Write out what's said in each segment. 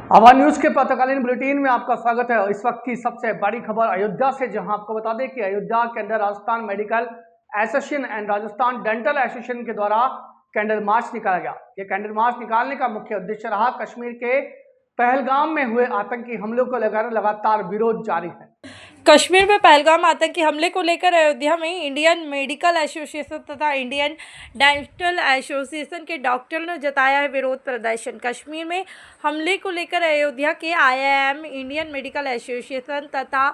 आवाज न्यूज के प्रातःकालीन बुलेटिन में आपका स्वागत है। इस वक्त की सबसे बड़ी खबर अयोध्या से, जहां आपको बता दें कि अयोध्या के अंदर Rajasthan medical association and Rajasthan dental association के द्वारा कैंडल मार्च निकाला गया। ये कैंडल मार्च निकालने का मुख्य उद्देश्य रहा कश्मीर के पहलगाम में हुए आतंकी हमलों को लेकर लगातार विरोध जारी है। कश्मीर में पहलगाम आतंकी हमले को लेकर अयोध्या में इंडियन मेडिकल एसोसिएशन तथा इंडियन डेंटल एसोसिएशन के डॉक्टरों ने जताया है विरोध प्रदर्शन। कश्मीर में हमले को लेकर अयोध्या के IIM इंडियन मेडिकल एसोसिएशन तथा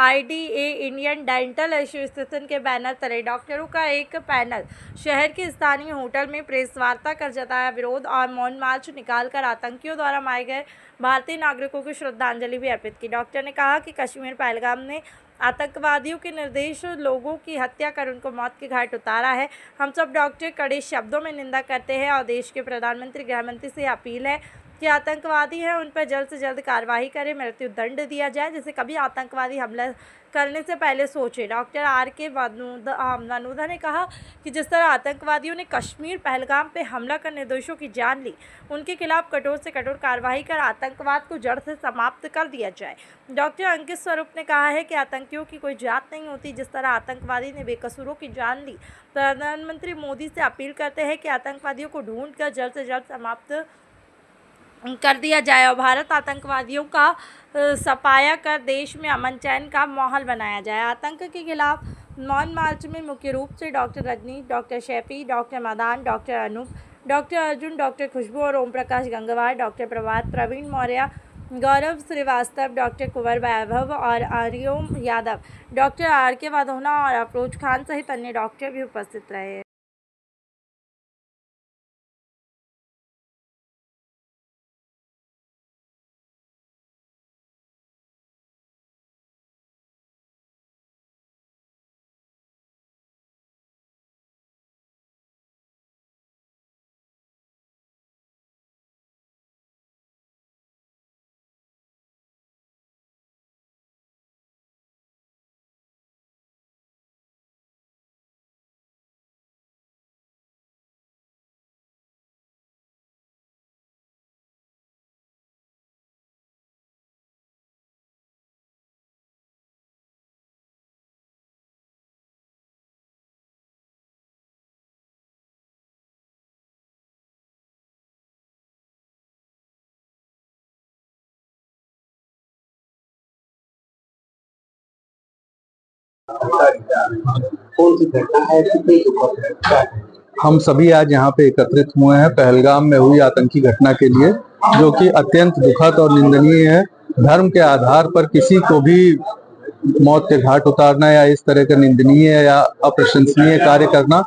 IDA इंडियन डेंटल एसोसिएशन के बैनर तले डॉक्टरों का एक पैनल शहर के स्थानीय होटल में प्रेस वार्ता कर जताया विरोध और मौन मार्च निकालकर आतंकियों द्वारा मारे गए भारतीय नागरिकों को श्रद्धांजलि भी अर्पित की। डॉक्टर ने कहा कि कश्मीर पहलगाम ने आतंकवादियों के निर्देश लोगों की हत्या कर उनको मौत के घाट उतारा है। हम सब डॉक्टर कड़े शब्दों में निंदा करते हैं और देश के प्रधानमंत्री गृहमंत्री से अपील है कि आतंकवादी हैं उन पर जल्द से जल्द कार्रवाई करें, मृत्यु दंड दिया जाए, जिसे कभी आतंकवादी हमला करने से पहले सोचें। डॉक्टर RK वनूधा ने कहा कि जिस तरह आतंकवादियों ने कश्मीर पहलगाम पे हमला कर निर्दोषों की जान ली, उनके खिलाफ कठोर से कठोर कार्रवाई कर आतंकवाद को जड़ से समाप्त कर दिया जाए। डॉक्टर अंकित स्वरूप ने कहा है कि आतंकियों की कोई जात नहीं होती। जिस तरह आतंकवादी ने बेकसूरों की जान ली, प्रधानमंत्री मोदी से अपील करते हैं कि आतंकवादियों को ढूंढ कर जल्द से जल्द समाप्त कर दिया जाए और भारत आतंकवादियों का सफाया कर देश में अमन चैन का माहौल बनाया जाए। आतंक के खिलाफ मौन मार्च में मुख्य रूप से doctor Rajni, doctor Shaifi, doctor Madan, doctor Anoop, doctor Arjun, doctor Khushboo और ओम प्रकाश गंगवार, डॉक्टर प्रभात, प्रवीण मौर्य, गौरव श्रीवास्तव, डॉक्टर कुंवर वैभव और आर्योम यादव, डॉक्टर RK वनूधा और अफरोज खान सहित अन्य डॉक्टर भी उपस्थित रहे। कौन सी घटना है कि हम सभी आज यहाँ पे एकत्रित हुए हैं पहलगाम में हुई आतंकी घटना के लिए, जो कि अत्यंत दुखद और निंदनीय है। धर्म के आधार पर किसी को भी मौत के घाट उतारना या इस तरह का निंदनीय या अप्रशंसनीय कार्य करना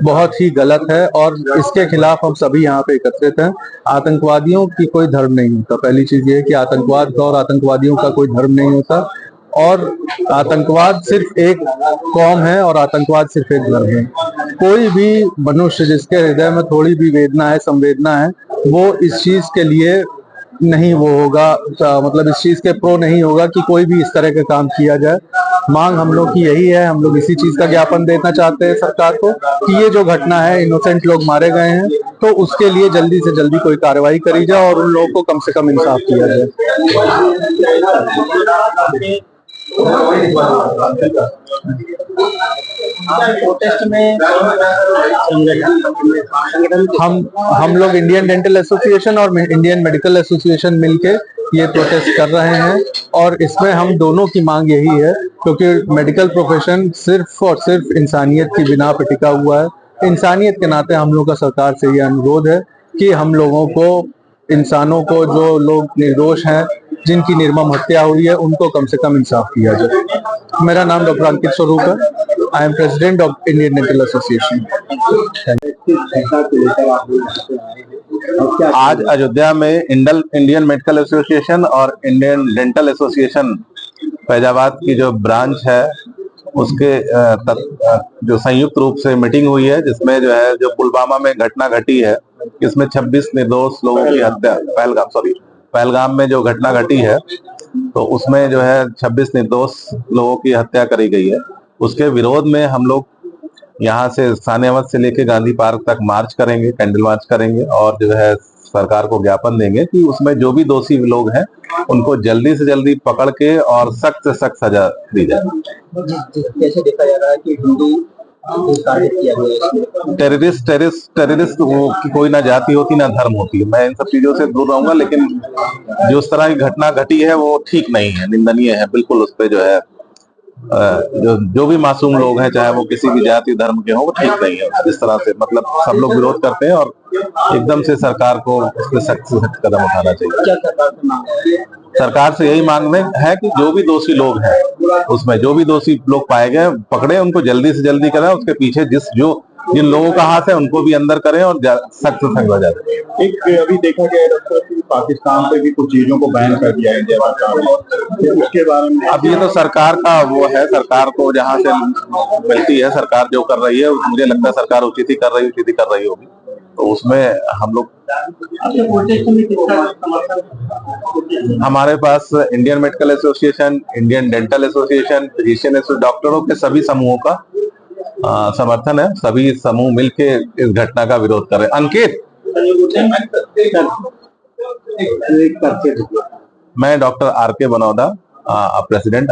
बहुत ही गलत है और इसके खिलाफ हम सभी यहाँ पे एकत्रित हैं। आतंकवादियों की कोई धर्म नहीं होता। पहली चीज ये है कि आतंकवाद का और आतंकवादियों का कोई धर्म नहीं होता और आतंकवाद सिर्फ एक कौम है और आतंकवाद सिर्फ एक धर्म है। कोई भी मनुष्य जिसके हृदय में थोड़ी भी वेदना है, संवेदना है, वो इस चीज के लिए नहीं वो होगा, मतलब इस चीज के प्रो नहीं होगा कि कोई भी इस तरह का काम किया जाए। मांग हम लोग की यही है, हम लोग इसी चीज का ज्ञापन देना चाहते हैं सरकार को कि ये जो घटना है, इनोसेंट लोग मारे गए हैं, तो उसके लिए जल्दी से जल्दी कोई कार्रवाई करी जाए और उन लोगों को कम से कम इंसाफ किया जाए। हम लोग इंडियन डेंटल एसोसिएशन और इंडियन मेडिकल एसोसिएशन मिलके ये प्रोटेस्ट कर रहे हैं और इसमें हम दोनों की मांग यही है, क्योंकि मेडिकल प्रोफेशन सिर्फ और सिर्फ इंसानियत की बिना पे टिका हुआ है। इंसानियत के नाते हम लोग का सरकार से ये अनुरोध है कि हम लोगों को, इंसानों को, जो लोग निर्दोष हैं, जिनकी निर्मम हत्या हुई है, उनको कम से कम इंसाफ किया जाए। मेरा नाम डॉक्टर अंकित स्वरूप है। I am president of Indian Dental association. आज अयोध्या में इंडियन मेडिकल एसोसिएशन और इंडियन डेंटल एसोसिएशन फैजाबाद की जो ब्रांच है, उसके जो संयुक्त रूप से मीटिंग हुई है, जिसमें जो है जो पुलवामा में घटना घटी है, इसमें 26 निर्दोष लोगों की हत्या, पहलगाम में जो घटना घटी है, तो उसमें जो है 26 निर्दोष लोगों की हत्या करी गई है। उसके विरोध में हम लोग यहाँ से सानियावत से लेके गांधी पार्क तक मार्च करेंगे, कैंडल मार्च करेंगे और जो है सरकार को ज्ञापन देंगे कि उसमें जो भी दोषी लोग हैं उनको जल्दी से जल्दी पकड़ के और सख्त से सख्त सजा दी जाए। कैसे देखा जा रहा है कि हिंदू टारगेट किया गया है? टेररिस्ट वो की कोई ना जाति होती ना धर्म होती है। मैं इन सब चीजों से दूर रहूंगा, लेकिन जो उस तरह की घटना घटी है वो ठीक नहीं है, निंदनीय है बिल्कुल। उस पे जो है जो भी मासूम लोग हैं, चाहे वो किसी भी जाति धर्म के हों, वो ठीक नहीं है। जिस तरह से मतलब सब लोग विरोध करते हैं और एकदम से सरकार को उस पर सख्त से सख्त कदम उठाना चाहिए। क्या सरकार से मांग है? सरकार से यही मांगने है कि जो भी दोषी लोग हैं, उसमें जो भी दोषी लोग पाए गए पकड़े, उनको जल्दी से जल्दी करें। उसके पीछे जिन लोगों का हाथ है उनको भी अंदर करें और सख्त से सख्त सजा दें। एक अभी देखा गया है कि पाकिस्तान पे भी कुछ चीजों को बैन कर दिया है इंडिया सरकार, उसके बारे में अब ये तो सरकार का वो है, सरकार को जहाँ से मिलती है सरकार जो कर रही है, मुझे लगता है सरकार उचित ही कर रही होगी। तो उसमें हम लोग, हमारे पास Indian Medical Association, Indian Dental Association, physician association, डॉक्टरों के सभी समूहों का समर्थन है। सभी समूह मिलके इस घटना का विरोध कर रहे हैं। अंकित, मैं डॉक्टर आर के बनौदा, प्रेसिडेंट